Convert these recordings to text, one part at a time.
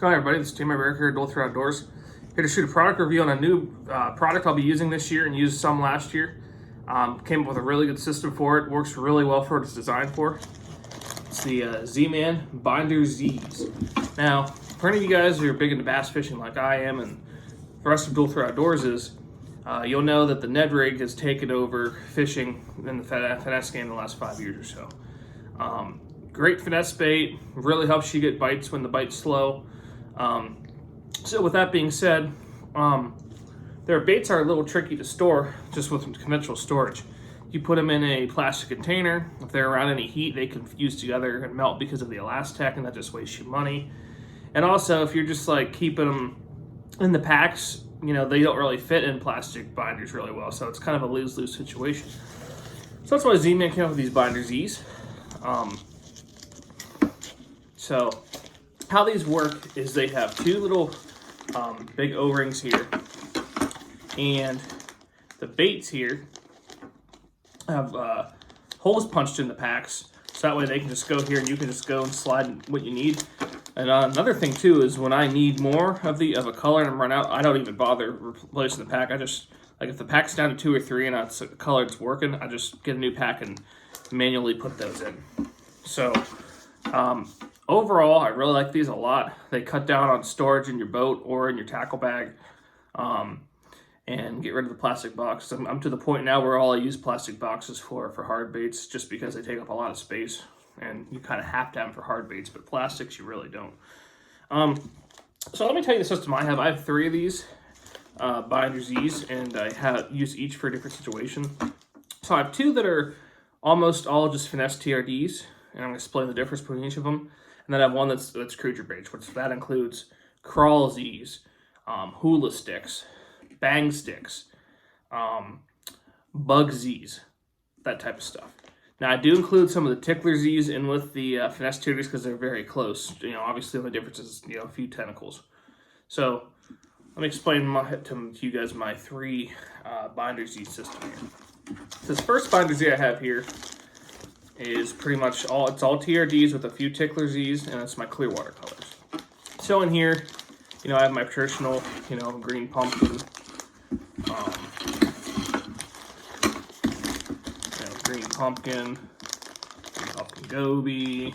What's going on, everybody? This is ZMAN Binderz here at Adult Outdoors. Here to shoot a product review on a new product I'll be using this year and used some last year. Came up with a really good system for it. Works really well for what it's designed for. It's the ZMAN Binderz Z's. Now, for any of you guys who are big into bass fishing like I am and the rest of Adult Outdoors is, you'll know that the Ned rig has taken over fishing in the finesse game in the last 5 years or so. Great finesse bait, really helps you get bites when the bite's slow. So with that being said, their baits are a little tricky to store just with conventional storage. You put them in a plastic container. If they're around any heat, they can fuse together and melt because of the Elastec, and that just wastes you money. And also, if you're just like keeping them in the packs, you know, they don't really fit in plastic binders really well. So it's kind of a lose-lose situation. So that's why ZMAN came up with these Binderz Z's. So how these work is they have two little big O-rings here, and the baits here have holes punched in the packs, so that way they can just go here and you can just go and slide what you need. And another thing too is when I need more of a color and I'm run out, I don't even bother replacing the pack. I just, like, if the pack's down to 2 or 3 and it's a color that's working, I just get a new pack and manually put those in. So overall, I really like these a lot. They cut down on storage in your boat or in your tackle bag, and get rid of the plastic box. I'm to the point now where all I use plastic boxes for hard baits, just because they take up a lot of space, and you kind of have to have them for hard baits, but plastics you really don't. So let me tell you the system I have. I have 3 of these Binderz Z's, and I use each for a different situation. So I have 2 that are almost all just finesse TRDs, and I'm going to explain the difference between each of them. And then I have one that's cruiser baits, which that includes crawl Z's, hula sticks, bang sticks, bug Z's, that type of stuff. Now I do include some of the tickler Z's in with the finesse TRDs because they're very close. You know, obviously the only difference is, you know, a few tentacles. So let me explain to you guys my 3 Binderz Z system here. This first Binderz Z I have here is pretty much all TRDs with a few tickler Z's, and it's my clear water colors. So in here, you know, I have my traditional, you know, green pumpkin, green pumpkin goby,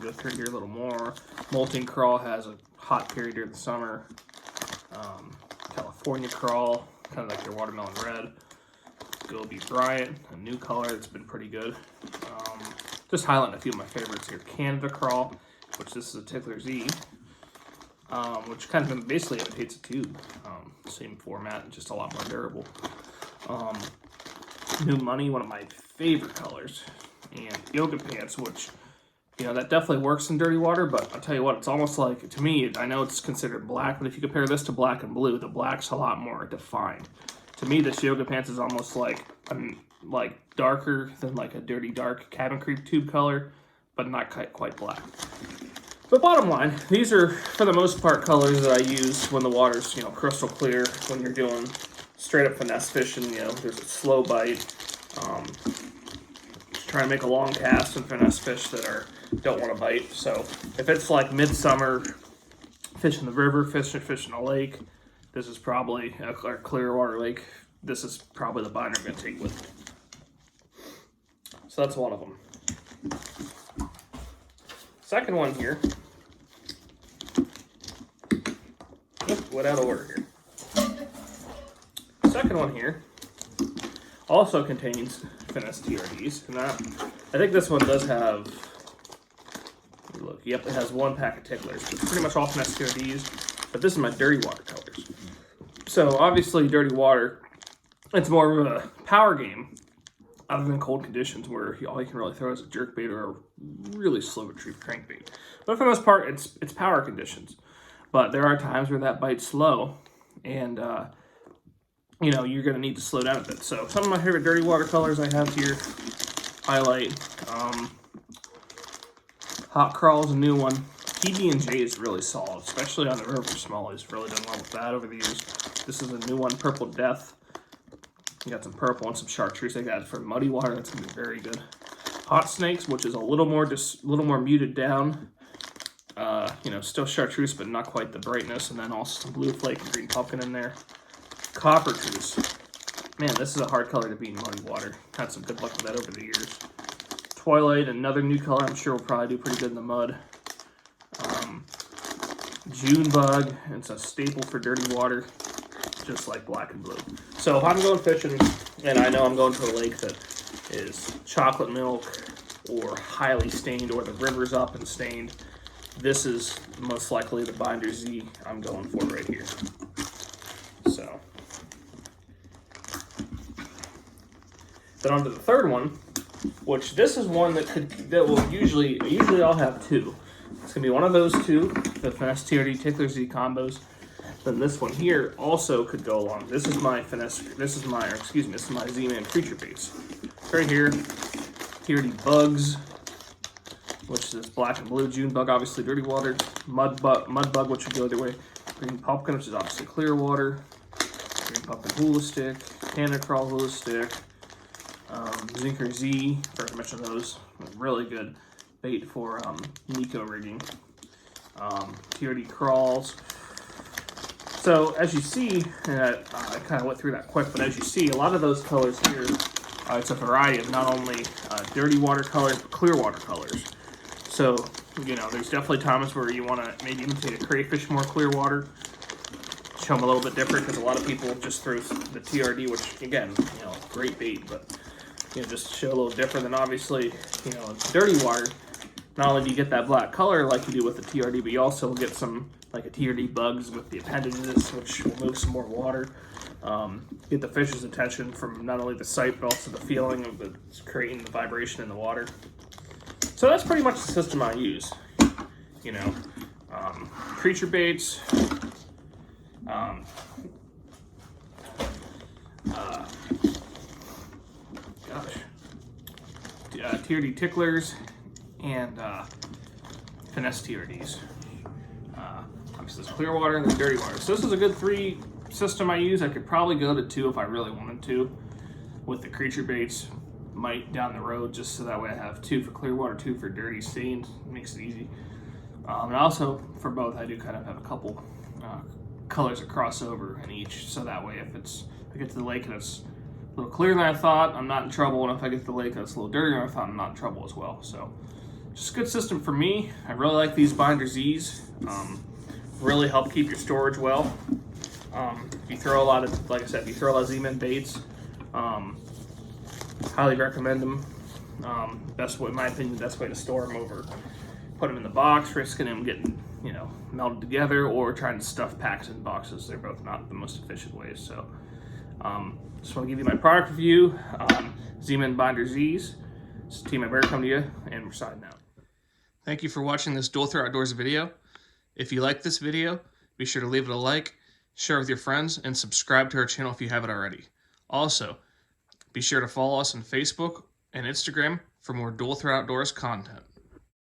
go through here a little more. Molting crawl has a hot period during the summer. California crawl, kind of like your watermelon red. Goby Bryant, a new color that's been pretty good. Just highlighting a few of my favorites here. Canada Crawl, which this is a tickler Z, which kind of basically imitates a tube. Same format, just a lot more durable. New Money, one of my favorite colors. And Yoga Pants, which, you know, that definitely works in dirty water, but I'll tell you what, it's almost like, to me, I know it's considered black, but if you compare this to black and blue, the black's a lot more defined. To me, this Yoga Pants is almost like darker than like a dirty dark cabin creep tube color, but not quite black. But bottom line, these are for the most part colors that I use when the water's, you know, crystal clear, when you're doing straight up finesse fishing. You know, there's a slow bite, just trying to make a long cast and finesse fish that don't want to bite. So if it's like midsummer, fishing the river, fishing a lake, this is probably a clear water lake. This is probably the binder I'm going to take with me. So that's one of them. Second one here. Went out of order here. Second one here also contains finesse TRDs. And I think this one does have, look, yep, it has 1 pack of ticklers. It's pretty much all finesse TRDs, but this is my dirty water colors. So obviously dirty water, it's more of a power game other than cold conditions where all you can really throw is a jerkbait or a really slow retrieve crankbait. But for the most part, it's power conditions. But there are times where that bite's slow, and you know, you're going to need to slow down a bit. So some of my favorite dirty water colors I have here, highlight, Hot Crawl's a new one. PB&J is really solid, especially on the river for smallies. Really done well with that over the years. This is a new one, Purple Death. You got some purple and some chartreuse. They got it for muddy water. That's gonna be very good. Hot Snakes, which is a little more muted down. you know, still chartreuse, but not quite the brightness. And then also some blue flake and green pumpkin in there. Coppertreuse. Man, this is a hard color to beat in muddy water. Had some good luck with that over the years. Twilight, another new color I'm sure will probably do pretty good in the mud. June bug, it's a staple for dirty water, just like black and blue. So if I'm going fishing, and I know I'm going to a lake that is chocolate milk or highly stained, or the river's up and stained, this is most likely the Binderz Z I'm going for right here. So, then on to the third one, which this is one that will usually I'll have two. It's gonna be one of those two, the Finesse TRD Tickler Z combos. Then this one here also could go along. This is my ZMAN Creature Baits. Right here, TRD Bugs, which is black and blue. June bug, obviously dirty water. Mud bug, which would go the other way. Green pumpkin, which is obviously clear water. Green pumpkin hula stick. Canada crawl hula stick. Zinker Z, forgot to mention those. Really good bait for Nico rigging. TRD crawls. So as you see, and I kind of went through that quick, but as you see, a lot of those colors here, it's a variety of not only dirty water colors, but clear water colors. So, you know, there's definitely times where you want to maybe imitate a crayfish more clear water, show them a little bit different, because a lot of people just throw the TRD, which again, you know, great bait, but you know, just show a little different than obviously, you know, it's dirty water. Not only do you get that black color like you do with the TRD, but you also get some like a TRD bugs with the appendages, which will move some more water. Get the fish's attention from not only the sight, but also the feeling of it's creating the vibration in the water. So that's pretty much the system I use. You know, creature baits, TRD ticklers, and Finesse TRDs. Obviously there's clear water and there's dirty water. So this is a good 3 system I use. I could probably go to 2 if I really wanted to, with the creature baits. Might down the road, just so that way I have 2 for clear water, 2 for dirty stains. Makes it easy. And also for both, I do kind of have a couple colors that cross over in each, so that way if I get to the lake and it's a little clearer than I thought, I'm not in trouble, and if I get to the lake and it's a little dirtier than I thought, I'm not in trouble as well. So just a good system for me. I really like these Binderz Z's. Really help keep your storage well. If you throw a lot of, like I said, if you throw a lot of ZMAN baits, highly recommend them. Best way, in my opinion, the best way to store them over put them in the box, risking them getting, you know, melted together, or trying to stuff packs in boxes. They're both not the most efficient ways. So just want to give you my product review. ZMAN Binderz Z's. This is Team I Bear coming to you, and we're signing out. Thank you for watching this Dual Threat Outdoors video. If you like this video, be sure to leave it a like, share with your friends, and subscribe to our channel if you haven't already. Also, be sure to follow us on Facebook and Instagram for more Dual Threat Outdoors content.